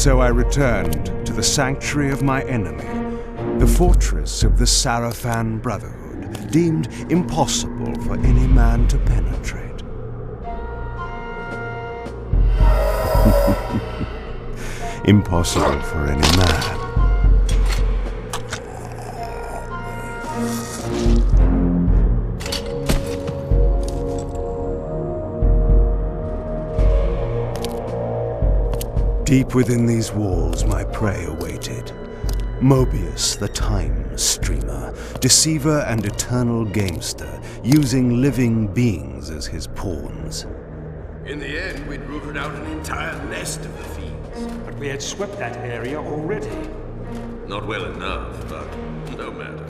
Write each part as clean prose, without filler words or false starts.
So I returned to the sanctuary of my enemy, the fortress of the Sarafan Brotherhood, deemed impossible for any man to penetrate. Impossible for any man. Deep within these walls, my prey awaited. Mobius, the time streamer, deceiver and eternal gamester, using living beings as his pawns. In the end, we'd rooted out an entire nest of the fiends. But we had swept that area already. Not well enough, but no matter.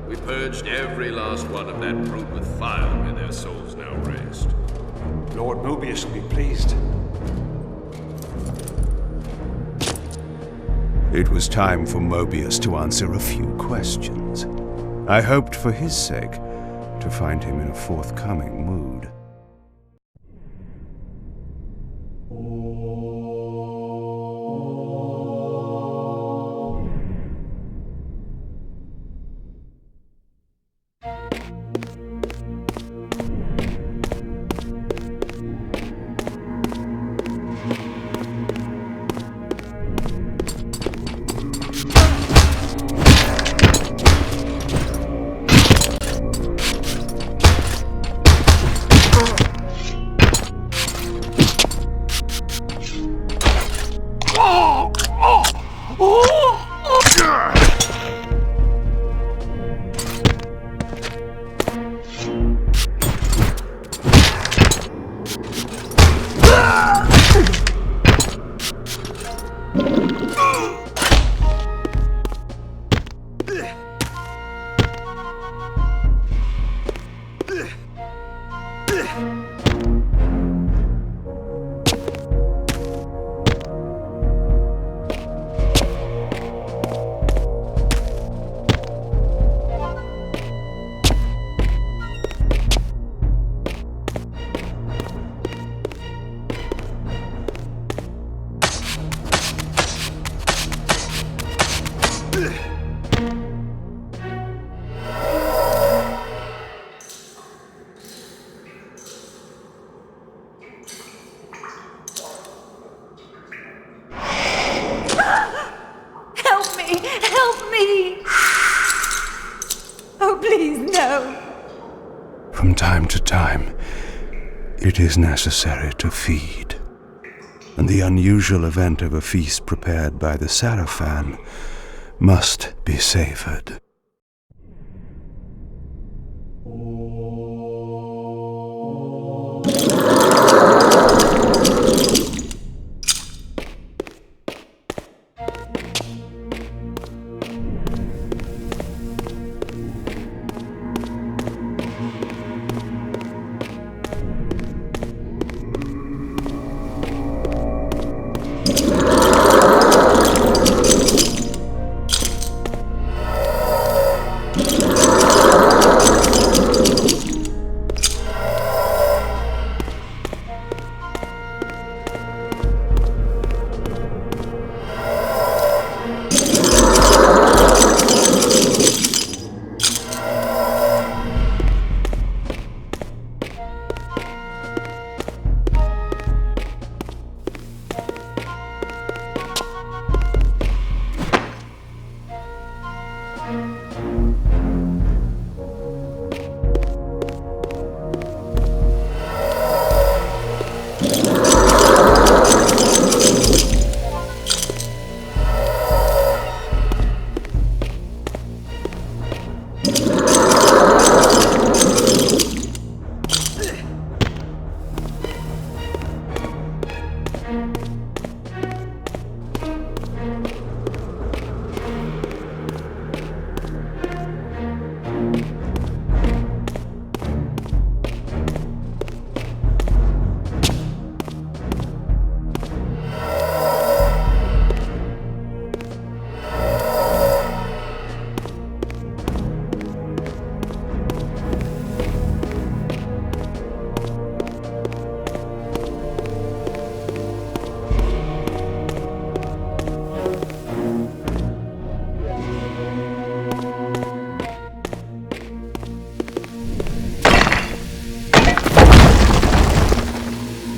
We purged every last one of that brood with fire, where their souls now rest. Lord Mobius will be pleased. It was time for Mobius to answer a few questions. I hoped for his sake to find him in a forthcoming mood. From time to time, it is necessary to feed. And the unusual event of a feast prepared by the Sarafan must be savored.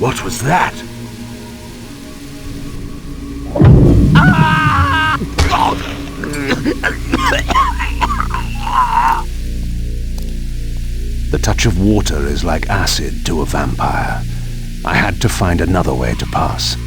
What was that? The touch of water is like acid to a vampire. I had to find another way to pass.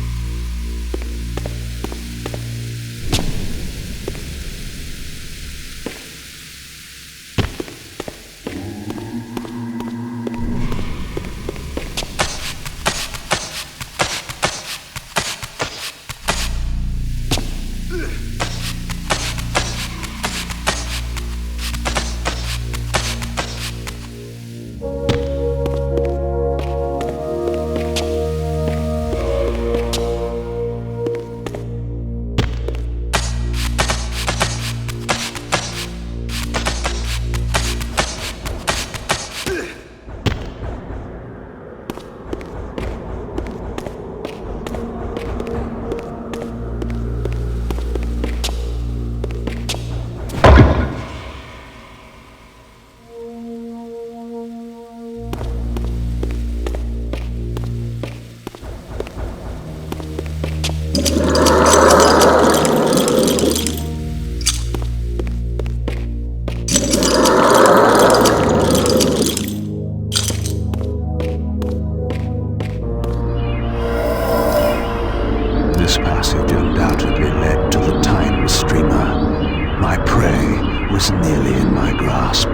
This passage undoubtedly led to the time streamer. My prey was nearly in my grasp.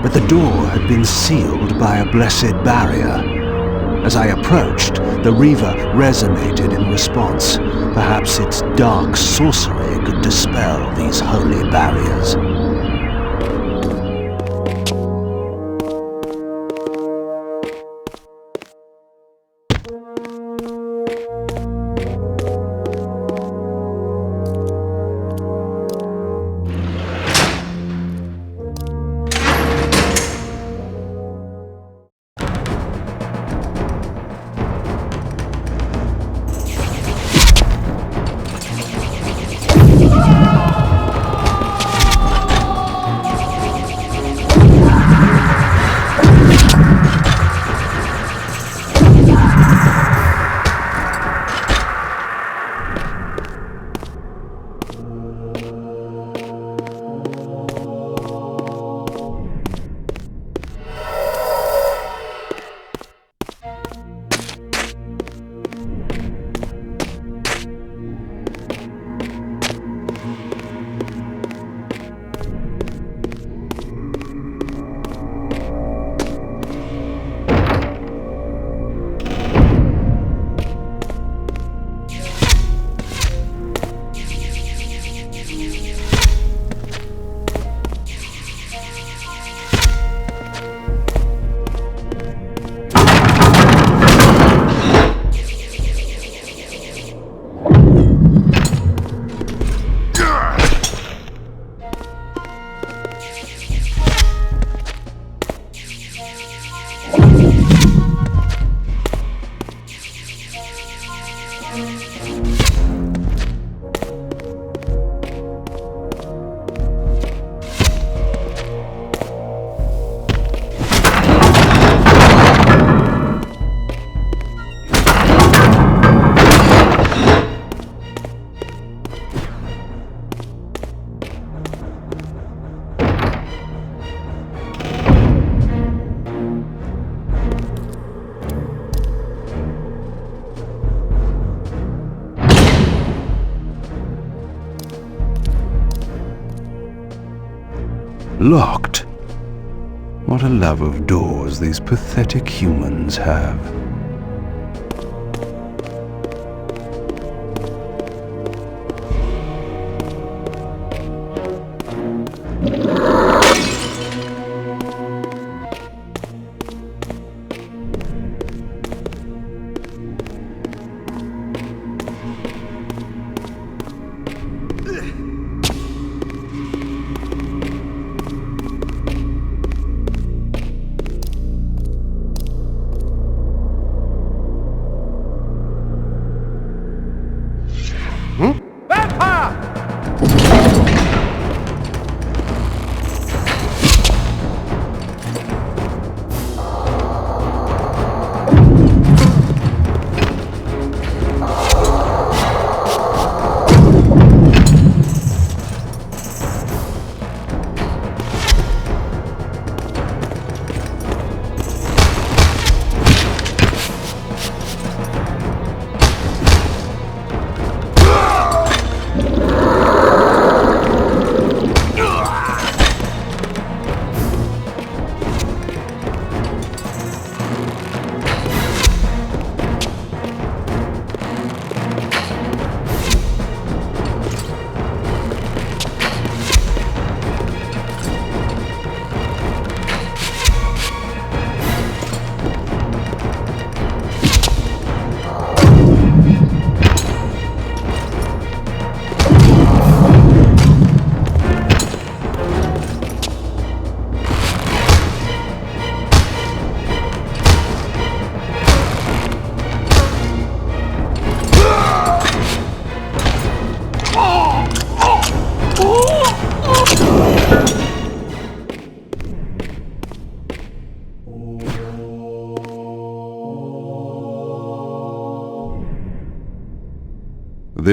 But the door had been sealed by a blessed barrier. As I approached, the Reaver resonated in response. Perhaps its dark sorcery could dispel these holy barriers. Locked. What a love of doors these pathetic humans have.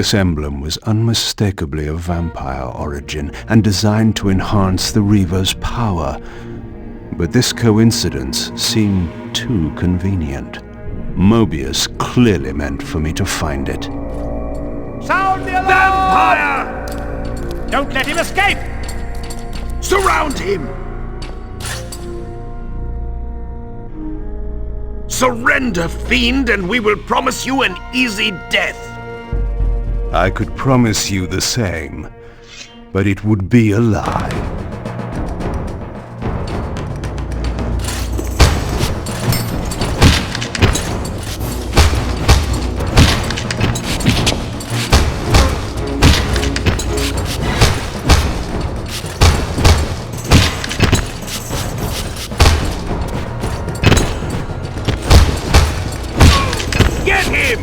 This emblem was unmistakably of vampire origin and designed to enhance the Reaver's power. But this coincidence seemed too convenient. Mobius clearly meant for me to find it. Sound the alarm! Vampire! Don't let him escape! Surround him! Surrender, fiend, and we will promise you an easy death. I could promise you the same, but it would be a lie. Get him!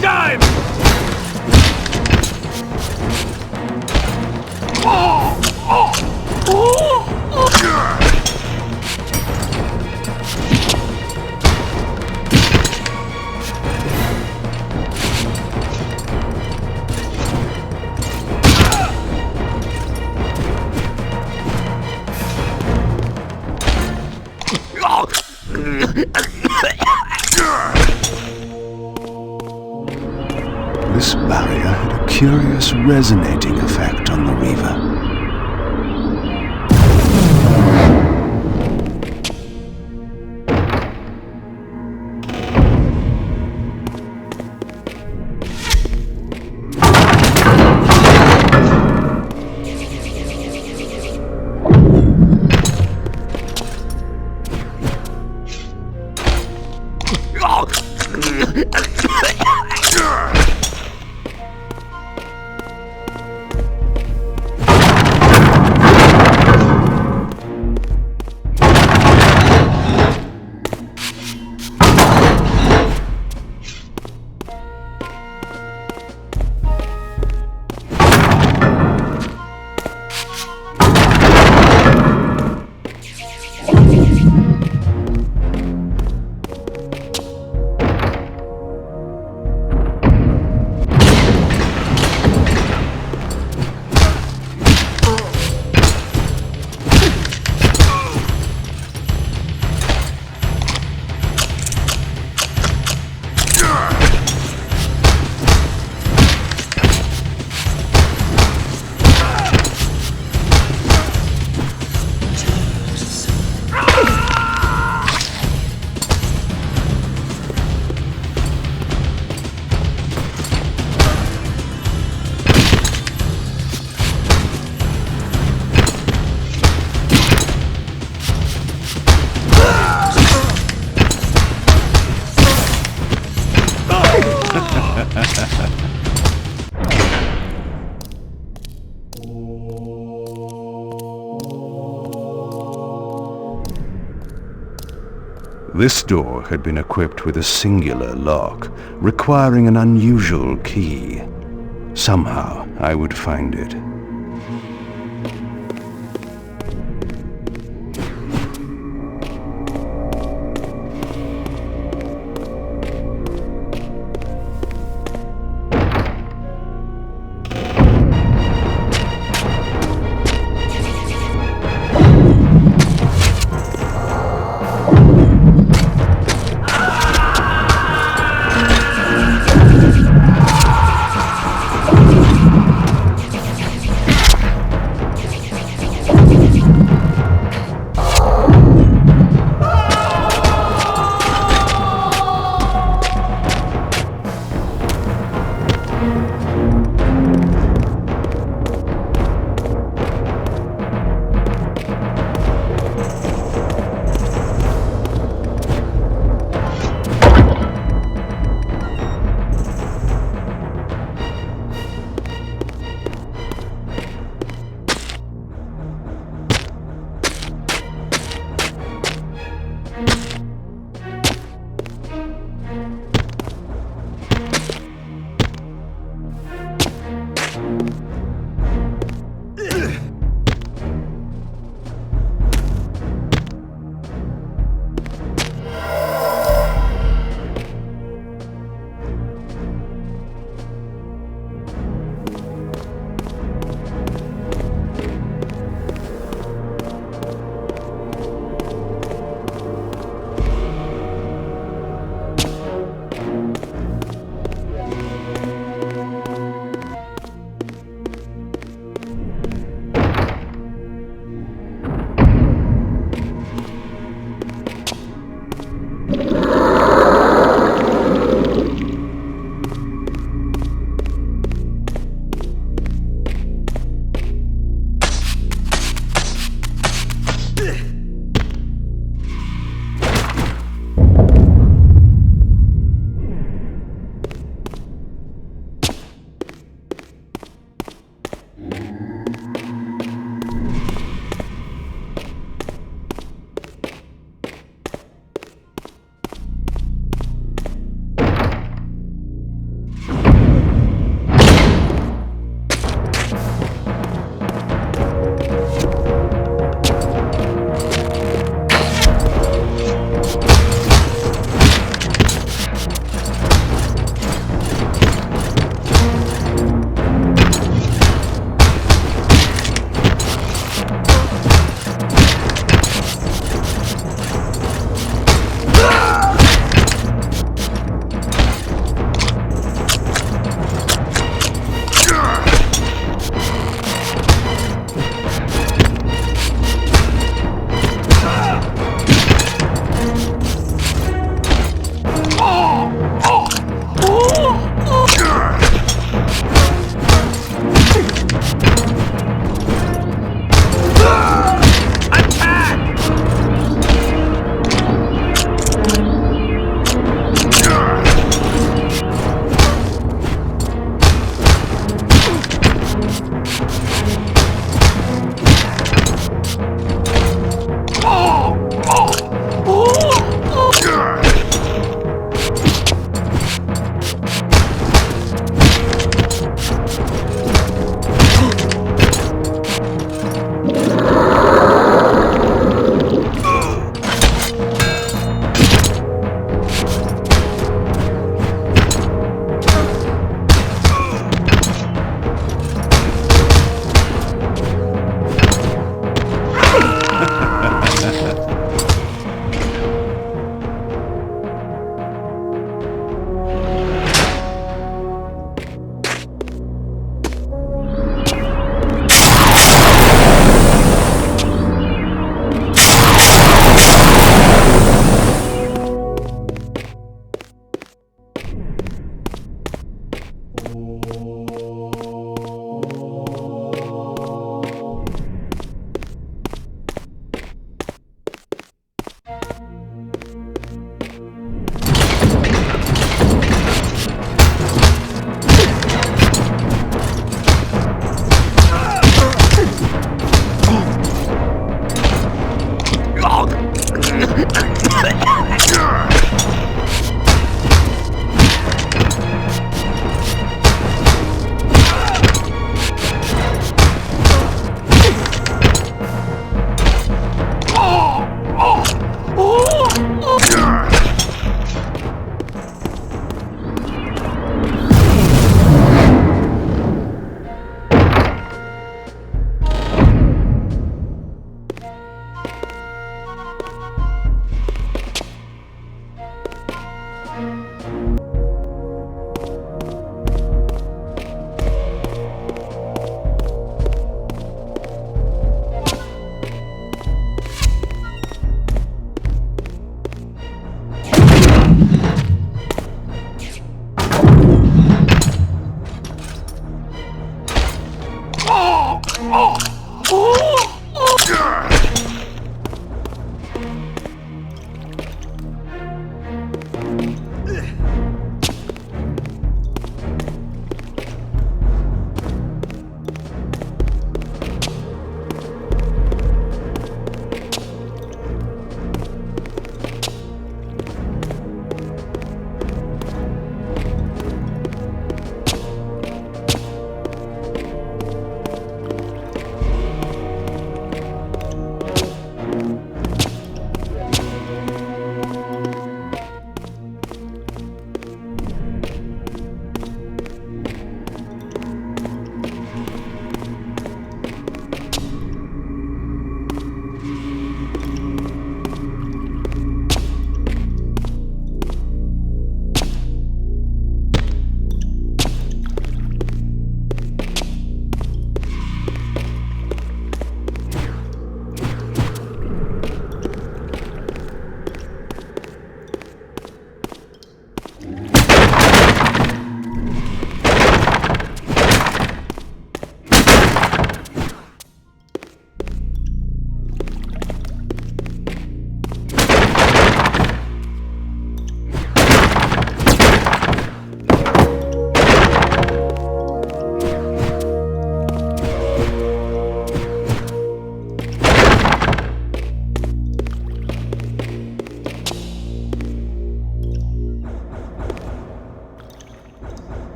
Time! This barrier had a curious resonating effect on the Reaver. This door had been equipped with a singular lock, requiring an unusual key. Somehow, I would find it.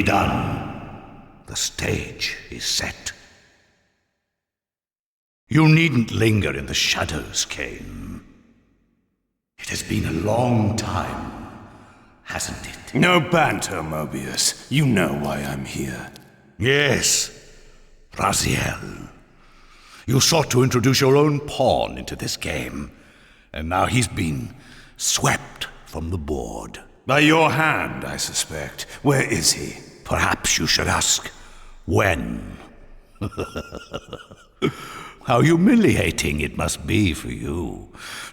done. The stage is set. You needn't linger in the shadows, Kain. It has been a long time, hasn't it? No banter, Mobius. You know why I'm here. Yes, Raziel. You sought to introduce your own pawn into this game, and now he's been swept from the board. By your hand, I suspect. Where is he? Perhaps you should ask, when? How humiliating it must be for you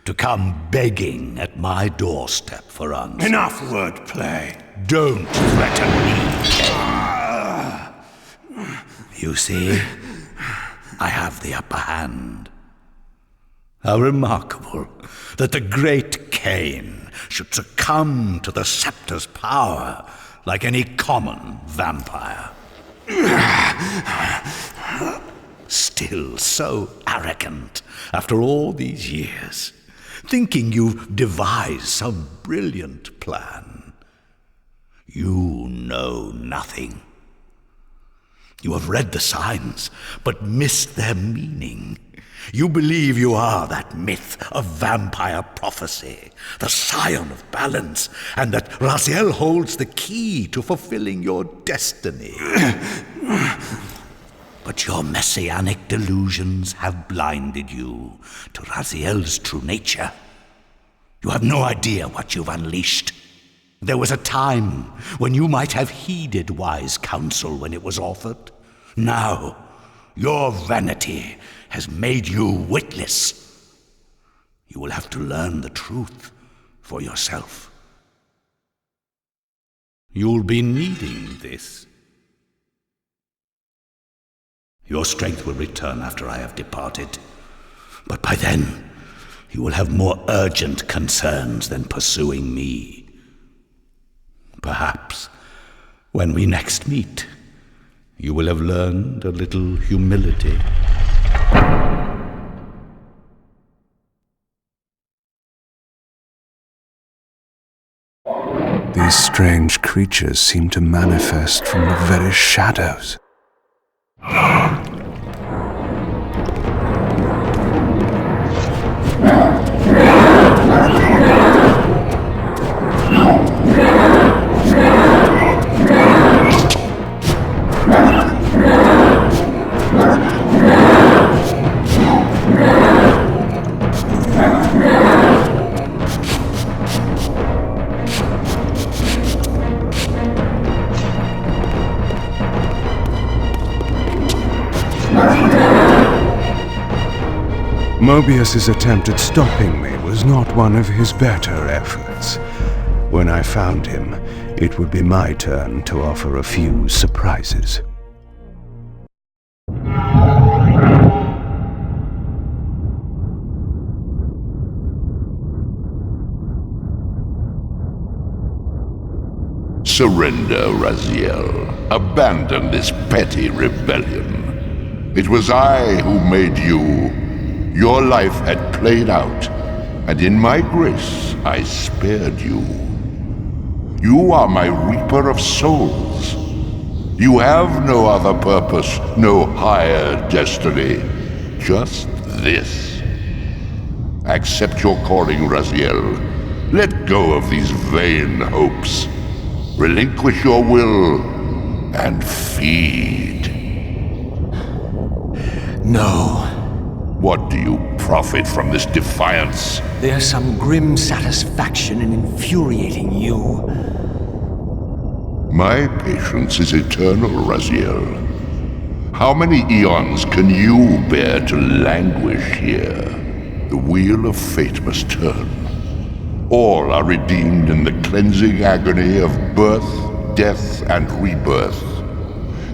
to come begging at my doorstep for answers. Enough wordplay. Don't threaten me, Kain. You see, I have the upper hand. How remarkable that the great Kain should succumb to the scepter's power like any common vampire. Still so arrogant after all these years, thinking you've devised some brilliant plan. You know nothing. You have read the signs, but missed their meaning. You believe you are that myth of vampire prophecy, the scion of balance, and that Raziel holds the key to fulfilling your destiny. But your messianic delusions have blinded you to Raziel's true nature. You have no idea what you've unleashed. There was a time when you might have heeded wise counsel when it was offered. Now, your vanity has made you witless. You will have to learn the truth for yourself. You'll be needing this. Your strength will return after I have departed, but by then you will have more urgent concerns than pursuing me. Perhaps when we next meet, you will have learned a little humility. These strange creatures seem to manifest from the very shadows. Mobius's attempt at stopping me was not one of his better efforts. When I found him, it would be my turn to offer a few surprises. Surrender, Raziel. Abandon this petty rebellion. It was I who made you. Your life had played out, and in my grace I spared you. You are my reaper of souls. You have no other purpose, no higher destiny. Just this. Accept your calling, Raziel. Let go of these vain hopes. Relinquish your will and feed. No. What do you profit from this defiance? There's some grim satisfaction in infuriating you. My patience is eternal, Raziel. How many eons can you bear to languish here? The wheel of fate must turn. All are redeemed in the cleansing agony of birth, death, and rebirth.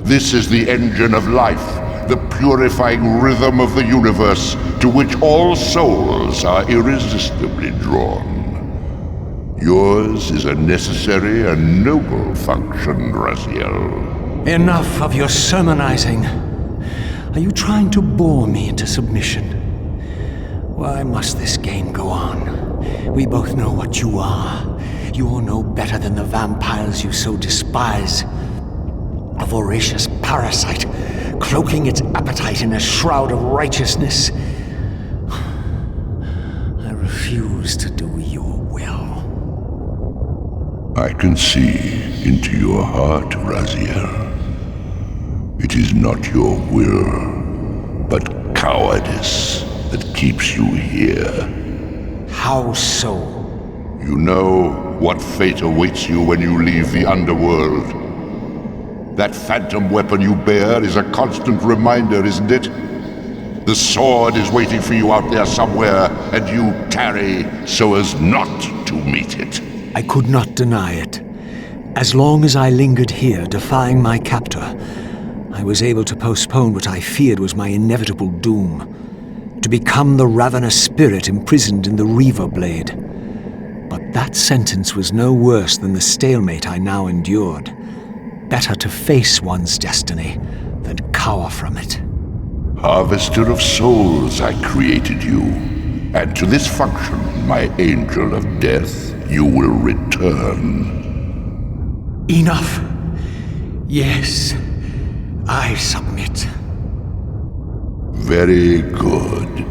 This is the engine of life, the purifying rhythm of the universe to which all souls are irresistibly drawn. Yours is a necessary and noble function, Raziel. Enough of your sermonizing. Are you trying to bore me into submission? Why must this game go on? We both know what you are. You're no better than the vampires you so despise. A voracious parasite, cloaking its appetite in a shroud of righteousness. I refuse to do your will. I can see into your heart, Raziel. It is not your will, but cowardice that keeps you here. How so? You know what fate awaits you when you leave the underworld. That phantom weapon you bear is a constant reminder, isn't it? The sword is waiting for you out there somewhere, and you tarry so as not to meet it. I could not deny it. As long as I lingered here, defying my captor, I was able to postpone what I feared was my inevitable doom. To become the ravenous spirit imprisoned in the Reaver Blade. But that sentence was no worse than the stalemate I now endured. Better to face one's destiny than cower from it. Harvester of souls, I created you. And to this function, my angel of death, you will return. Enough. Yes, I submit. Very good.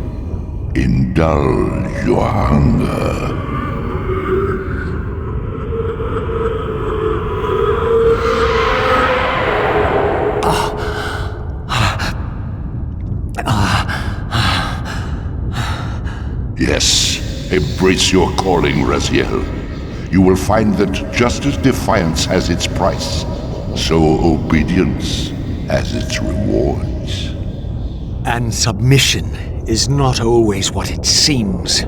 Indulge your hunger. Yes, embrace your calling, Raziel. You will find that just as defiance has its price, so obedience has its rewards. And submission is not always what it seems.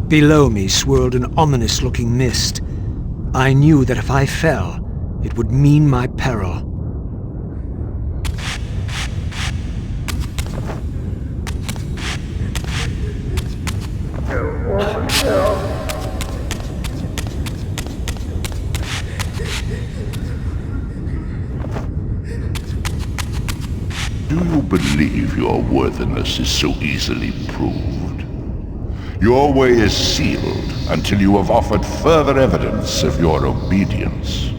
Below me swirled an ominous-looking mist. I knew that if I fell, it would mean my peril. Do you believe your worthiness is so easily proved? Your way is sealed until you have offered further evidence of your obedience.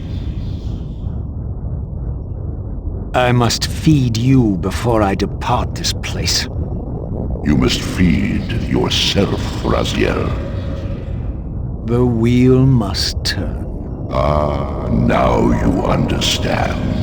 I must feed you before I depart this place. You must feed yourself, Raziel. The wheel must turn. Ah, now you understand.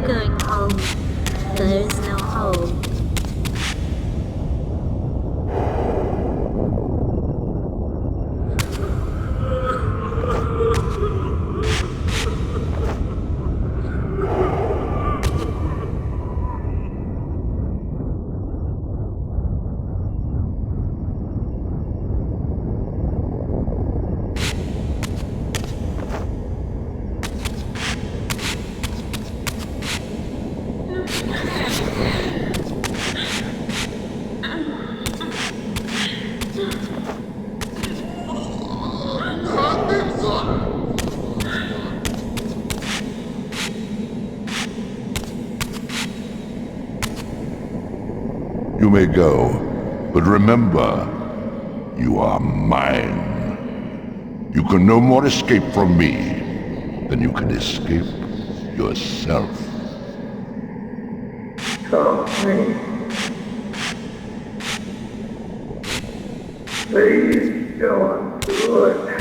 Going home. There is no home. You may go, but remember, you are mine. You can no more escape from me than you can escape yourself. Help me. Please don't do it.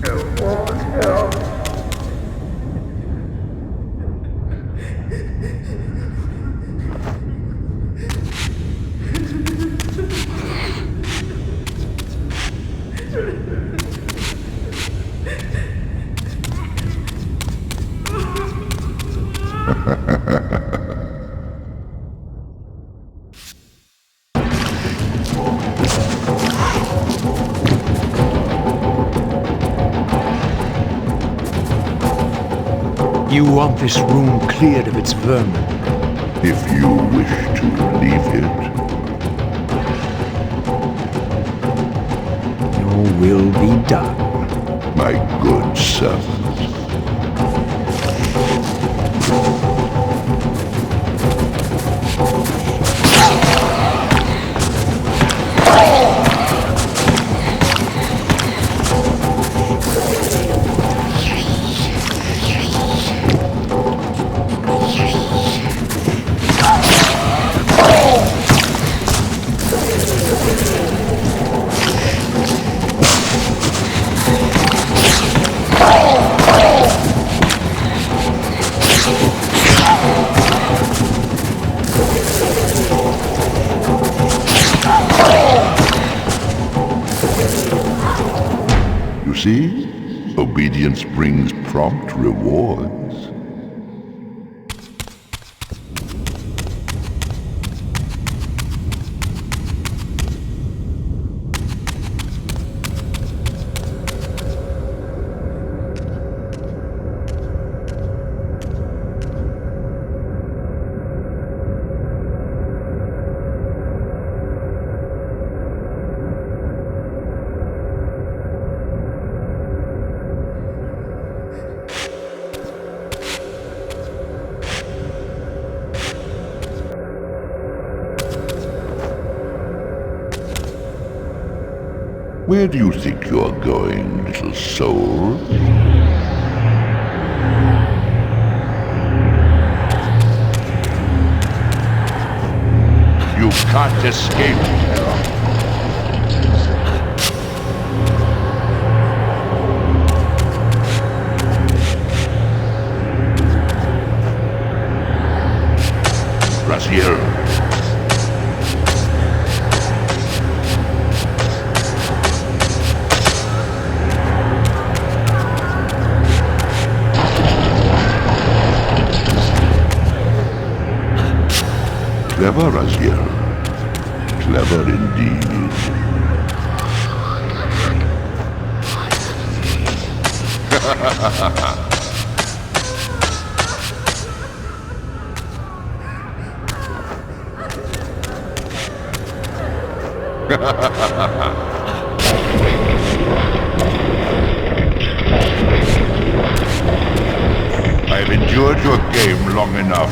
It won't help. You want this room cleared of its vermin? If you wish to leave it, Your will be done. my good servant. You see? Obedience brings prompt rewards. Where do you think you're going, little soul? You can't escape. Raziel. Clever, Raziel. Clever indeed. I've endured your game long enough.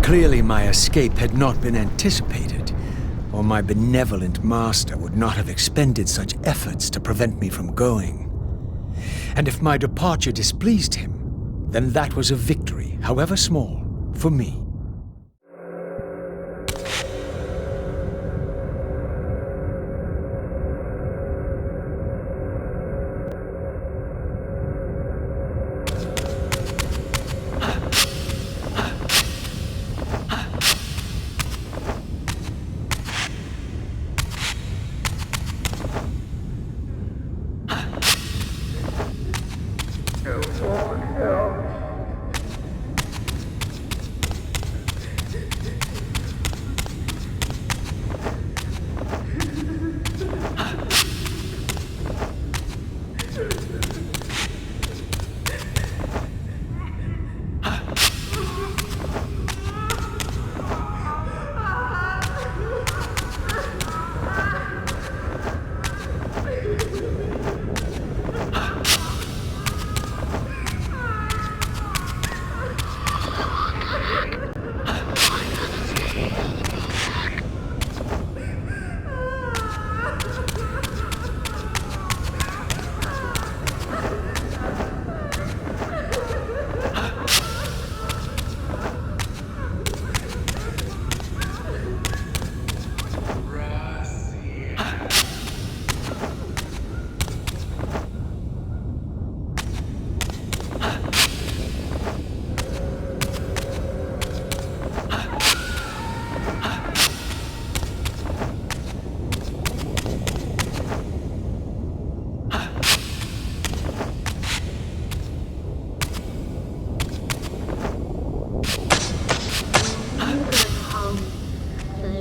Clearly my escape had not been anticipated, or my benevolent master would not have expended such efforts to prevent me from going. And if my departure displeased him, then that was a victory, however small, for me.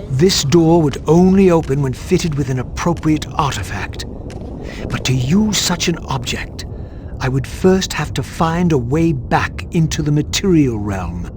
This door would only open when fitted with an appropriate artifact. But to use such an object, I would first have to find a way back into the material realm.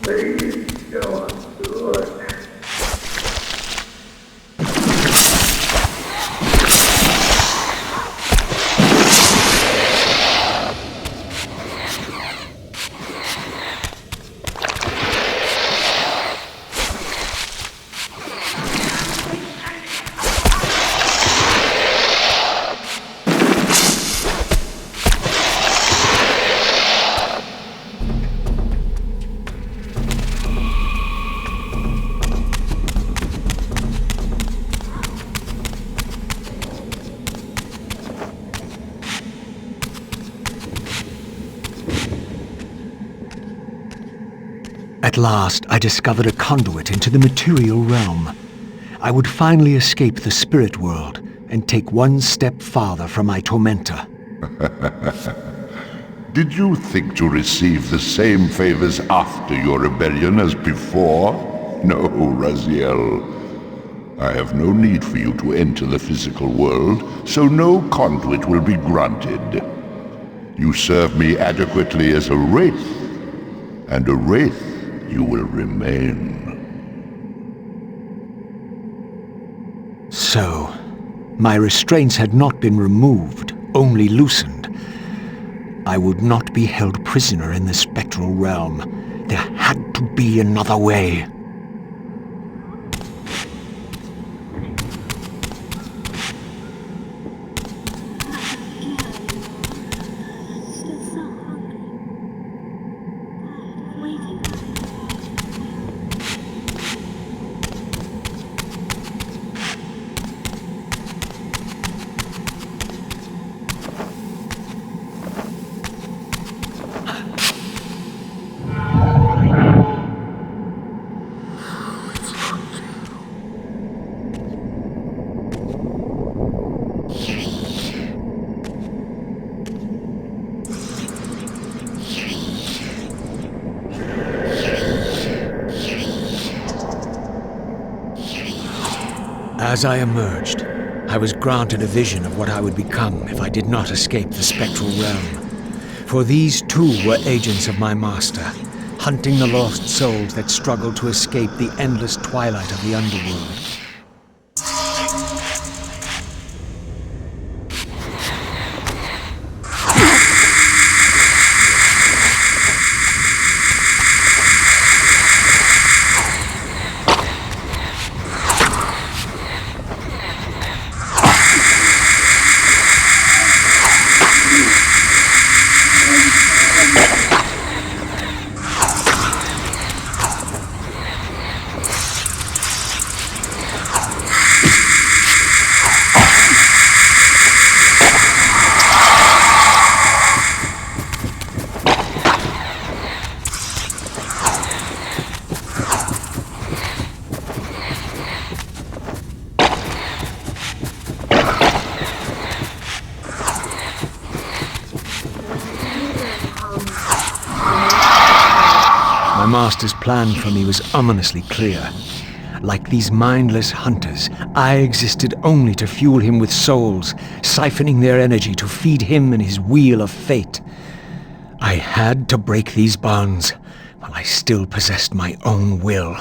Please don't do it. At last, I discovered a conduit into the material realm. I would finally escape the spirit world and take one step farther from my tormentor. Did you think to receive the same favors after your rebellion as before? No, Raziel. I have no need for you to enter the physical world, so no conduit will be granted. You serve me adequately as a wraith, and a wraith you will remain. So, my restraints had not been removed, only loosened. I would not be held prisoner in the spectral realm. There had to be another way. As I emerged, I was granted a vision of what I would become if I did not escape the spectral realm. For these too were agents of my master, hunting the lost souls that struggled to escape the endless twilight of the underworld. My master's plan for me was ominously clear. Like these mindless hunters, I existed only to fuel him with souls, siphoning their energy to feed him and his wheel of fate. I had to break these bonds while I still possessed my own will.